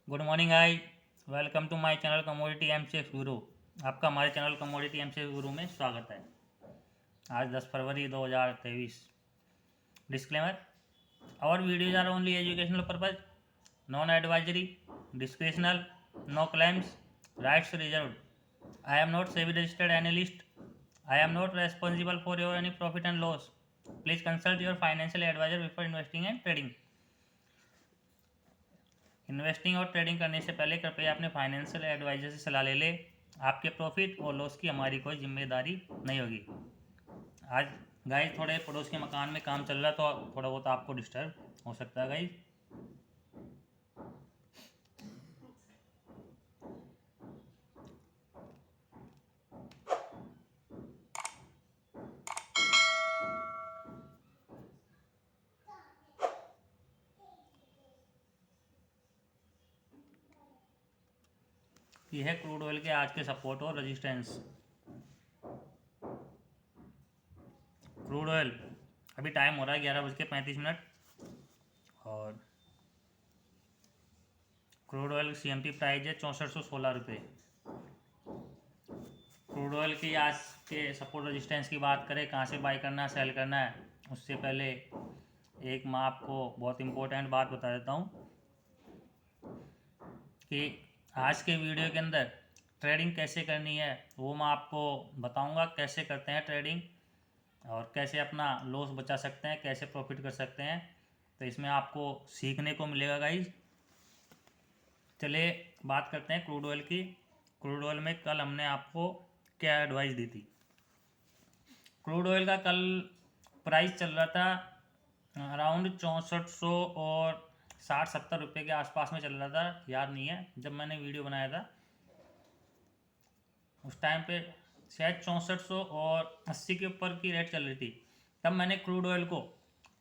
Good morning आई। Welcome to my channel commodity MCX Guru. आपका हमारे चैनल कमोडिटी एमसीएक्स गुरु में स्वागत है। आज 10 फरवरी 2023। Disclaimer: our videos are only educational purpose, non advisory, descriptional, no claims, rights reserved. I am not SEBI registered analyst. I am not responsible for your any profit and loss. Please consult your financial advisor before investing and trading. Investing और trading करने से पहले कृपया अपने financial adviser से सलाह ले लें। आपके प्रॉफिट और लॉस की हमारी कोई जिम्मेदारी नहीं होगी। आज गाइस थोड़े पड़ोस के मकान में काम चल रहा है तो थोड़ा बहुत आपको डिस्टर्ब हो सकता है गाइस। ये है क्रूड ऑयल के आज के सपोर्ट और रेजिस्टेंस। क्रूड ऑयल अभी टाइम हो रहा है 11:35 और क्रूड ऑयल CMT प्राइस है 6416 रुपये। क्रूड ऑयल की आज के सपोर्ट रेजिस्टेंस की बात करें, कहाँ से बाई करना है सेल करना है, उससे पहले एक मैं आपको बहुत इम्पोर्टेंट बात बता देता हूँ कि आज के वीडियो के अंदर ट्रेडिंग कैसे करनी है वो मैं आपको बताऊंगा। कैसे करते हैं ट्रेडिंग और कैसे अपना लॉस बचा सकते हैं, कैसे प्रॉफिट कर सकते हैं, तो इसमें आपको सीखने को मिलेगा गाइज। चलिए बात करते हैं क्रूड ऑयल की। क्रूड ऑयल में कल हमने आपको क्या एडवाइस दी थी। क्रूड ऑयल का कल प्राइस चल रहा था अराउंड 6400 और 60-70 रुपये के आसपास में चल रहा था, याद नहीं है। जब मैंने वीडियो बनाया था उस टाइम पे शायद 6400 और 80 के ऊपर की रेट चल रही थी। तब मैंने क्रूड ऑयल को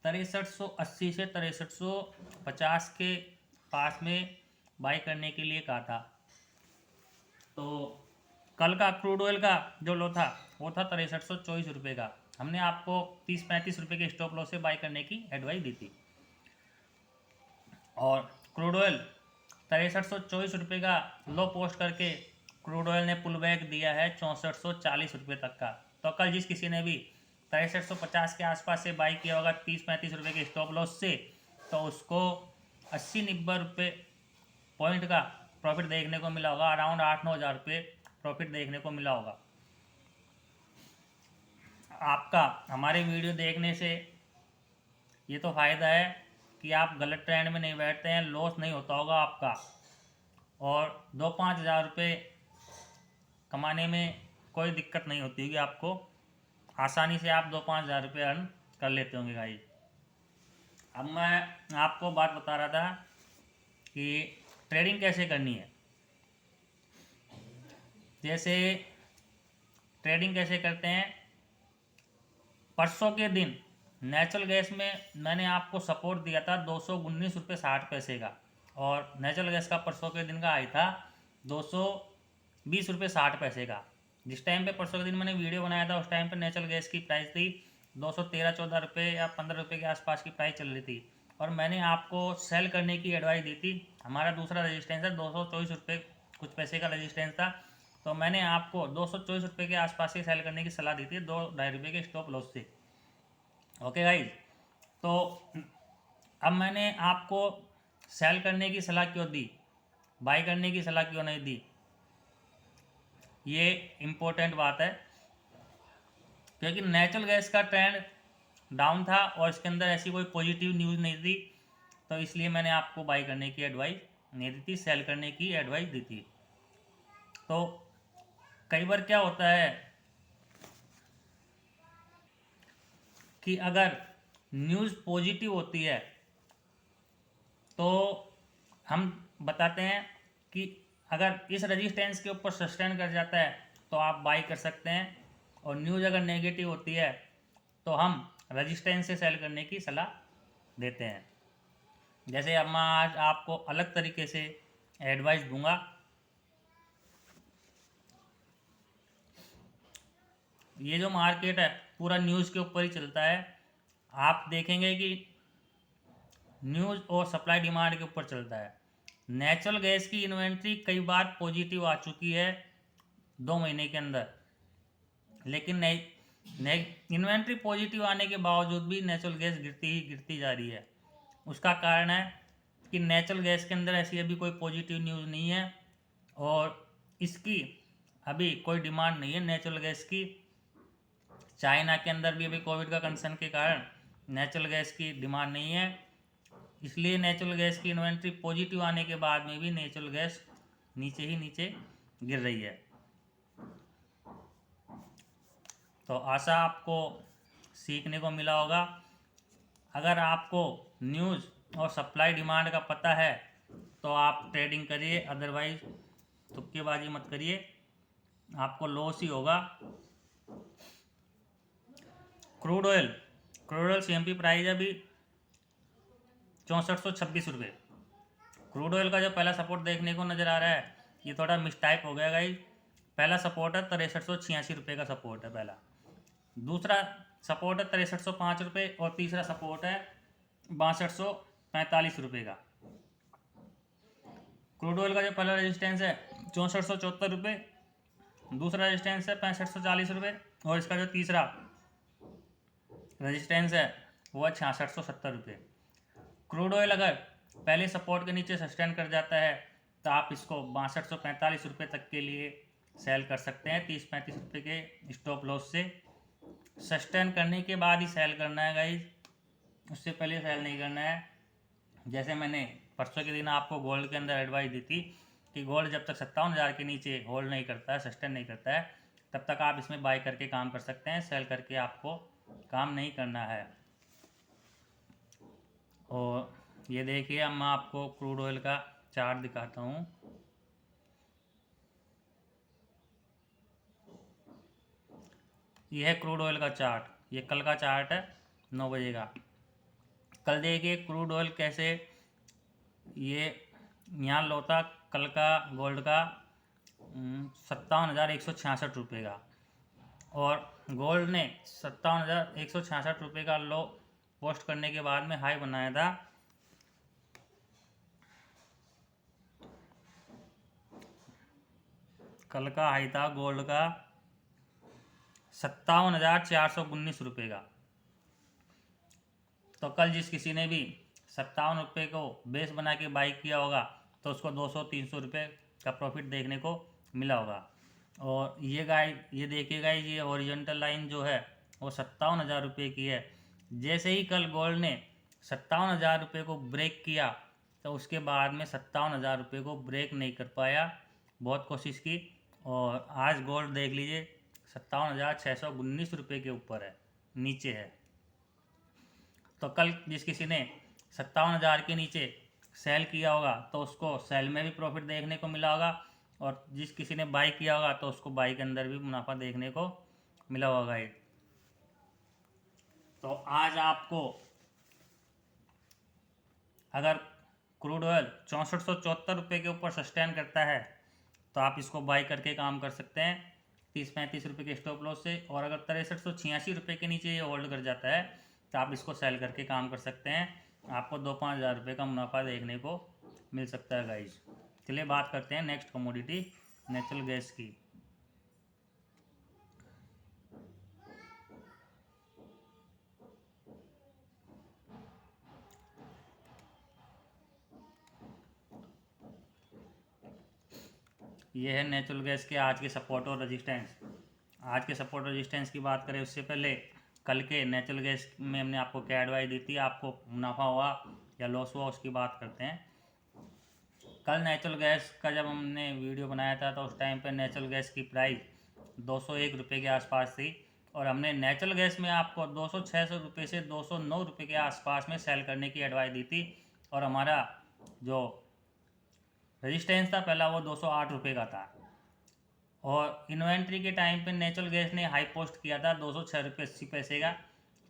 6380 से 6350 के पास में बाई करने के लिए कहा था। तो कल का क्रूड ऑयल का जो लो था वो था 6324 रुपये का। हमने आपको 30-35 रुपये के स्टॉप लॉस से बाई करने की एडवाइस दी थी और क्रूड ऑयल 6324 रुपये का लो पोस्ट करके क्रूड ऑयल ने पुल बैक दिया है 6440 रुपये तक का। तो कल जिस किसी ने भी 6350 के आसपास से बाई किया होगा 30-35 रुपये के स्टॉप लॉस से, तो उसको 80-90 रुपये पॉइंट का प्रॉफिट देखने को मिला होगा। अराउंड 8-9 हज़ार रुपये प्रॉफिट देखने को मिला होगा। आपका हमारे वीडियो देखने से ये तो फ़ायदा है कि आप गलत ट्रेंड में नहीं बैठते हैं, लॉस नहीं होता होगा आपका, और 2-5 हज़ार रुपये कमाने में कोई दिक्कत नहीं होती होगी आपको। आसानी से आप 2-5 हज़ार रुपये अर्न कर लेते होंगे गाइस। अब मैं आपको बात बता रहा था कि ट्रेडिंग कैसे करनी है। जैसे ट्रेडिंग कैसे करते हैं, परसों के दिन नेचुरल गैस में मैंने आपको सपोर्ट दिया था 219 रुपये 60 पैसे का, और नेचुरल गैस का परसों के दिन का आई था 220 रुपये 60 पैसे का। जिस टाइम पे परसों के दिन मैंने वीडियो बनाया था उस टाइम पे नेचुरल गैस की प्राइस थी 213-14 रुपये या 15 रुपये के आसपास की प्राइस चल रही थी, और मैंने आपको सेल करने की एडवाइस दी थी। हमारा दूसरा रजिस्टेंस है 224 रुपये कुछ पैसे का रजिस्टेंस था, तो मैंने आपको 224 रुपये के आसपास से सेल करने की सलाह दी थी 2-2.5 रुपये के स्टॉप लॉस से। ओके गाइज, तो अब मैंने आपको सेल करने की सलाह क्यों दी, बाई करने की सलाह क्यों नहीं दी, ये इम्पोर्टेंट बात है। क्योंकि नेचुरल गैस का ट्रेंड डाउन था और इसके अंदर ऐसी कोई पॉजिटिव न्यूज़ नहीं थी, तो इसलिए मैंने आपको बाई करने की एडवाइस नहीं दी थी, सेल करने की एडवाइस दी थी। तो कई बार क्या होता है कि अगर न्यूज़ पॉजिटिव होती है तो हम बताते हैं कि अगर इस रेजिस्टेंस के ऊपर सस्टेन कर जाता है तो आप बाई कर सकते हैं, और न्यूज़ अगर नेगेटिव होती है तो हम रेजिस्टेंस से सेल करने की सलाह देते हैं। जैसे अब मैं आज आपको अलग तरीके से एडवाइस दूंगा। ये जो मार्केट है पूरा न्यूज़ के ऊपर ही चलता है। आप देखेंगे कि न्यूज़ और सप्लाई डिमांड के ऊपर चलता है। नेचुरल गैस की इन्वेंट्री कई बार पॉजिटिव आ चुकी है 2 महीने के अंदर, लेकिन इन्वेंट्री पॉजिटिव आने के बावजूद भी नेचुरल गैस गिरती जा रही है। उसका कारण है कि नेचुरल गैस के अंदर ऐसी अभी कोई पॉजिटिव न्यूज़ नहीं है और इसकी अभी कोई डिमांड नहीं है नेचुरल गैस की। चाइना के अंदर भी अभी कोविड का कंसर्न के कारण नेचुरल गैस की डिमांड नहीं है, इसलिए नेचुरल गैस की इन्वेंट्री पॉजिटिव आने के बाद में भी नेचुरल गैस नीचे ही नीचे गिर रही है। तो आशा आपको सीखने को मिला होगा। अगर आपको न्यूज़ और सप्लाई डिमांड का पता है तो आप ट्रेडिंग करिए, अदरवाइज तुक्केबाजी मत करिए, आपको लॉस ही होगा। क्रूड ऑयल सीएमपी प्राइस अभी 6426 रुपये। क्रूड ऑयल का जो पहला सपोर्ट देखने को नज़र आ रहा है ये थोड़ा मिसटाइप हो गया गाइस। पहला सपोर्ट है 6386 रुपये का सपोर्ट है पहला, दूसरा सपोर्ट है 6305 रुपये और तीसरा सपोर्ट है 6245 रुपये का। क्रूड ऑयल का जो पहला रेजिस्टेंस है 6474 रुपये, दूसरा रेजिस्टेंस है 6540 रुपये और इसका जो तीसरा रेजिस्टेंस है वो है 6670 रुपये। क्रूड ऑयल अगर पहले सपोर्ट के नीचे सस्टेन कर जाता है तो आप इसको 6245 रुपये तक के लिए सेल कर सकते हैं 30-35 रुपये के स्टॉप लॉस से। सस्टेन करने के बाद ही सेल करना है गाइज, उससे पहले सेल नहीं करना है। जैसे मैंने परसों के दिन आपको गोल्ड के अंदर एडवाइस दी थी कि गोल्ड जब तक 57,000 के नीचे होल्ड नहीं करता है, सस्टेन नहीं करता है, तब तक आप इसमें बाई करके काम कर सकते हैं, सेल करके आपको काम नहीं करना है। और ये देखिए अब मैं आपको क्रूड ऑयल का चार्ट दिखाता हूँ। ये है क्रूड ऑयल का चार्ट, ये कल का चार्ट है 9 बजे का। कल देखिए क्रूड ऑयल कैसे ये यहाँ लो था कल का गोल्ड का 57,166 रुपये का, और गोल्ड ने 57,166 रुपये का लो पोस्ट करने के बाद में हाई बनाया था कल का हाई था गोल्ड का 57,419 रुपये का। तो कल जिस किसी ने भी 57 रुपये को बेस बना के बाई किया होगा तो उसको 200-300 रुपये का प्रॉफिट देखने को मिला होगा। और ये देखिएगा ये हॉरिजॉन्टल लाइन जो है वो 57,000 रुपये की है। जैसे ही कल गोल्ड ने 57,000 रुपये को ब्रेक किया तो उसके बाद में 57,000 रुपये को ब्रेक नहीं कर पाया, बहुत कोशिश की, और आज गोल्ड देख लीजिए 57,619 रुपये के ऊपर है, नीचे है। तो कल जिस किसी ने 57,000 के नीचे सेल किया होगा तो उसको सेल में भी प्रॉफिट देखने को मिला होगा, और जिस किसी ने बाई किया होगा तो उसको बाई के अंदर भी मुनाफा देखने को मिला होगा। ये तो आज आपको अगर क्रूड ऑयल 6474 रुपये के ऊपर सस्टेन करता है तो आप इसको बाई करके काम कर सकते हैं 30-35 रुपये के स्टॉप लॉस से, और अगर 6386 रुपये के नीचे ये होल्ड कर जाता है तो आप इसको सेल करके काम कर सकते हैं, आपको 2-5 हज़ार रुपये का मुनाफा देखने को मिल सकता है गाइज। चलिए बात करते हैं नेक्स्ट कमोडिटी नेचुरल गैस की। ये है नेचुरल गैस के आज के सपोर्ट और रेजिस्टेंस। आज के सपोर्ट रेजिस्टेंस की बात करें उससे पहले कल के नेचुरल गैस में हमने आपको क्या एडवाइस दी थी, आपको मुनाफा हुआ या लॉस हुआ उसकी बात करते हैं। कल नेचुरल गैस का जब हमने वीडियो बनाया था तो उस टाइम पे नेचुरल गैस की प्राइस 201 रुपये के आसपास थी, और हमने नेचुरल गैस में आपको 206 रुपये से 209 रुपये के आसपास में सेल करने की एडवाइस दी थी, और हमारा जो रेजिस्टेंस था पहला वो 208 रुपये का था। और इन्वेंट्री के टाइम पे नेचुरल गैस ने हाई पोस्ट किया था 206 रुपये 80 पैसे का।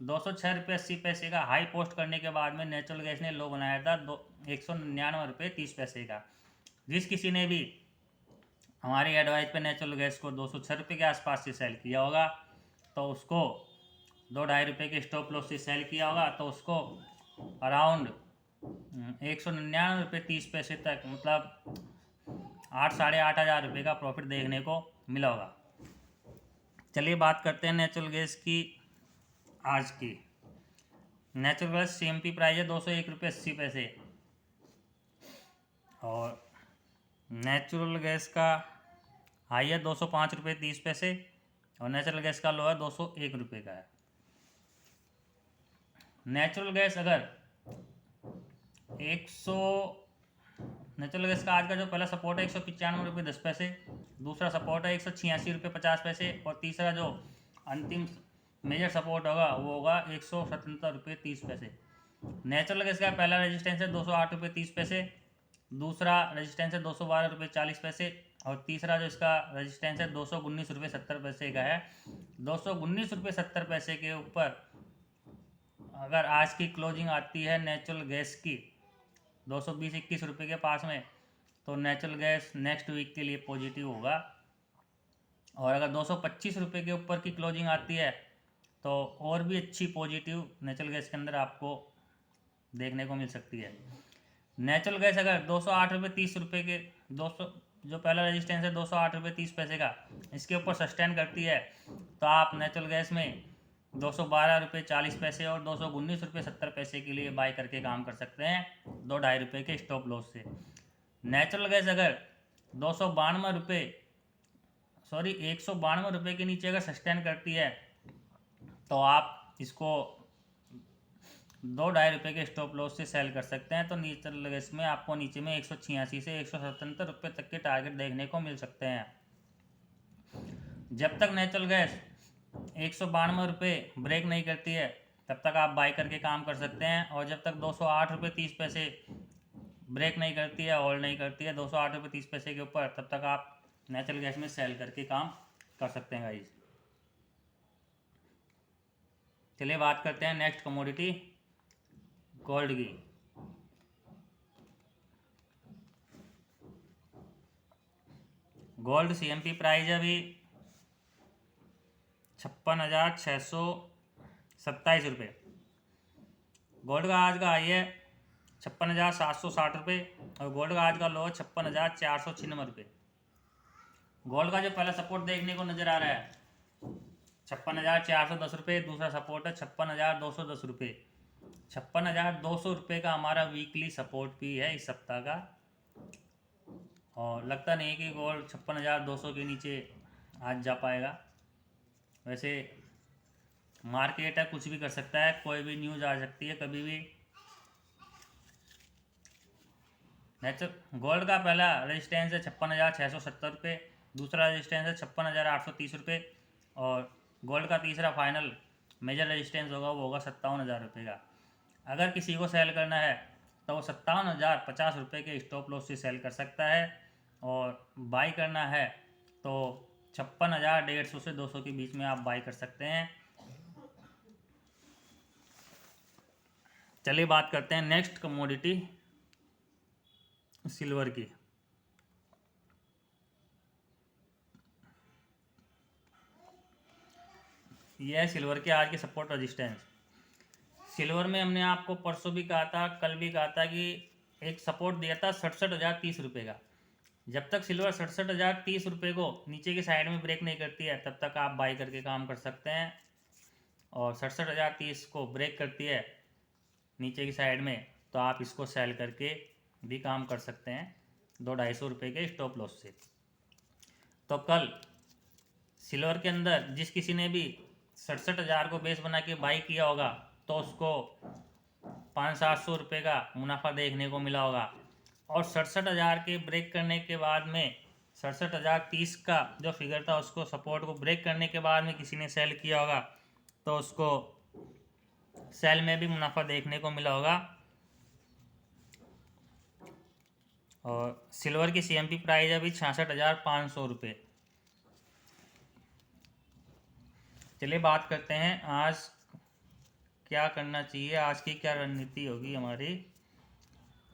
206 रुपये 80 पैसे का हाई पोस्ट करने के बाद में नेचुरल गैस ने लो बनाया था 199 रुपये 30 पैसे का। जिस किसी ने भी हमारी एडवाइस पे नेचुरल गैस को 206 रुपये के आसपास से सेल किया होगा तो उसको 2-2.5 रुपये के स्टॉप लॉस से सेल किया होगा तो उसको अराउंड ₹199.30 तक, मतलब 8-8,500 का प्रॉफिट देखने को मिला होगा। चलिए बात करते हैं नेचुरल गैस की। आज की नेचुरल गैस CMP प्राइस है ₹201.80, और नेचुरल गैस का हाई है ₹205.30, और नेचुरल गैस का लो है ₹201 का है। नेचुरल गैस अगर 100 नेचुरल गैस का आज का जो पहला सपोर्ट है ₹195.10, दूसरा सपोर्ट है ₹186.50, और तीसरा जो अंतिम मेजर सपोर्ट होगा वो होगा ₹177.30। नेचुरल गैस का पहला रेजिस्टेंस है ₹208.30, दूसरा रेजिस्टेंस है ₹212.40, और तीसरा जो इसका रेजिस्टेंस है ₹219.70 का है। ₹219.70 के ऊपर अगर आज की क्लोजिंग आती है नेचुरल गैस की 220-21 रुपये के पास में, तो नेचुरल गैस नेक्स्ट वीक के लिए पॉजिटिव होगा। और अगर 225 रुपये के ऊपर की क्लोजिंग आती है तो और भी अच्छी पॉजिटिव नेचुरल गैस के अंदर आपको देखने को मिल सकती है। नेचुरल गैस अगर 208.30 के 200 जो पहला रेजिस्टेंस है ₹208.30 का, इसके ऊपर सस्टेन करती है, तो आप नेचुरल गैस में ₹212.40 और ₹219.70 के लिए बाय करके काम कर सकते हैं, ₹2-2.5 के स्टॉप लॉस से। नेचुरल गैस अगर 192 रुपये के नीचे अगर सस्टेन करती है, तो आप इसको ₹2-2.5 के स्टॉप लॉस से सेल कर सकते हैं। तो नेचुरल गैस में आपको नीचे में 186 से 177 रुपये तक के टारगेट देखने को मिल सकते हैं। जब तक नेचुरल गैस 192 रुपये ब्रेक नहीं करती है, तब तक आप बाई करके काम कर सकते हैं, और जब तक 208.30 ब्रेक नहीं करती है, होल्ड नहीं करती है 208.30 के ऊपर, तब तक आप नेचुरल गैस में सेल करके काम कर सकते हैं गाइस। चलिए बात करते हैं नेक्स्ट कमोडिटी गोल्ड की। गोल्ड CMP प्राइस है अभी 56,627 रुपये। गोल्ड का आज का हाई है 56,760 रुपये, और गोल्ड का आज का लो है 56,496 रुपये। गोल्ड का जो पहला सपोर्ट देखने को नज़र आ रहा है 56,410 रुपये, दूसरा सपोर्ट है 56,210 रुपये। 56,200 रुपये का हमारा वीकली सपोर्ट भी है इस सप्ताह का, और लगता नहीं कि गोल्ड 56,200 के नीचे आज जा पाएगा। वैसे मार्केट है, कुछ भी कर सकता है, कोई भी न्यूज़ आ सकती है कभी भी। गोल्ड का पहला रेजिस्टेंस है 56,670 रुपये, दूसरा रेजिस्टेंस है 56,830 रुपये, और गोल्ड का तीसरा फाइनल मेजर रेजिस्टेंस होगा वो होगा 57,000 रुपये का। अगर किसी को सेल करना है तो वो 57,050 रुपये के स्टॉप लॉस से सेल कर सकता है, और बाई करना है तो 56,150 से 200 के बीच में आप बाई कर सकते हैं। चलिए बात करते हैं नेक्स्ट कमोडिटी सिल्वर की। यह है सिल्वर के आज के सपोर्ट रेजिस्टेंस। सिल्वर में हमने आपको परसों भी कहा था, कल भी कहा था कि एक सपोर्ट दिया था 67,030 रुपये का। जब तक सिल्वर 67,030 रुपये को नीचे की साइड में ब्रेक नहीं करती है, तब तक आप बाई करके काम कर सकते हैं, और 67,030 को ब्रेक करती है नीचे की साइड में, तो आप इसको सेल करके भी काम कर सकते हैं 200-250 रुपये के स्टॉप लॉस से। तो कल सिल्वर के अंदर जिस किसी ने भी 67,000 को बेस बना के बाई किया होगा, तो उसको 500-700 रुपये का मुनाफा देखने को मिला होगा, और 67,000 के ब्रेक करने के बाद में 67,030 का जो फिगर था उसको सपोर्ट को ब्रेक करने के बाद में किसी ने सेल किया होगा, तो उसको सेल में भी मुनाफा देखने को मिला होगा। और सिल्वर की CMP प्राइस अभी 66,500 रुपये। चलिए बात करते हैं आज क्या करना चाहिए, आज की क्या रणनीति होगी हमारी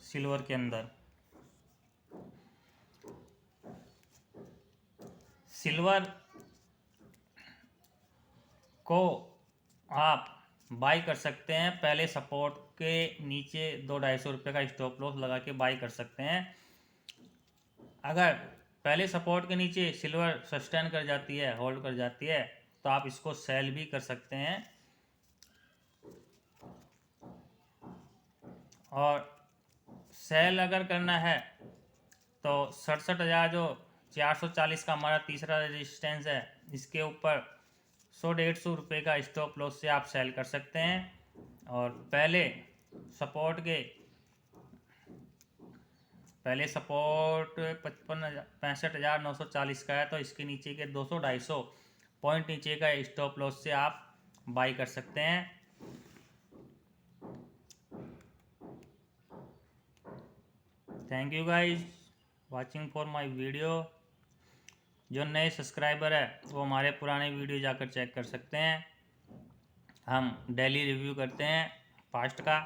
सिल्वर के अंदर। सिल्वर को आप बाई कर सकते हैं पहले सपोर्ट के नीचे 200-250 का स्टॉप लॉस लगा के बाई कर सकते हैं। अगर पहले सपोर्ट के नीचे सिल्वर सस्टेन कर जाती है, होल्ड कर जाती है, तो आप इसको सेल भी कर सकते हैं। और सेल अगर करना है तो 67,000 जो 440 का हमारा तीसरा रेजिस्टेंस है, इसके ऊपर 100-150 रुपये का स्टॉप लॉस से आप सेल कर सकते हैं। और पहले सपोर्ट 65,940 का है, तो इसके नीचे के 200-250 पॉइंट नीचे का स्टॉप लॉस से आप बाई कर सकते हैं। Thank you guys watching for my video. जो नए सब्सक्राइबर है वो हमारे पुराने वीडियो जाकर चेक कर सकते हैं। हम डेली रिव्यू करते हैं फास्ट का।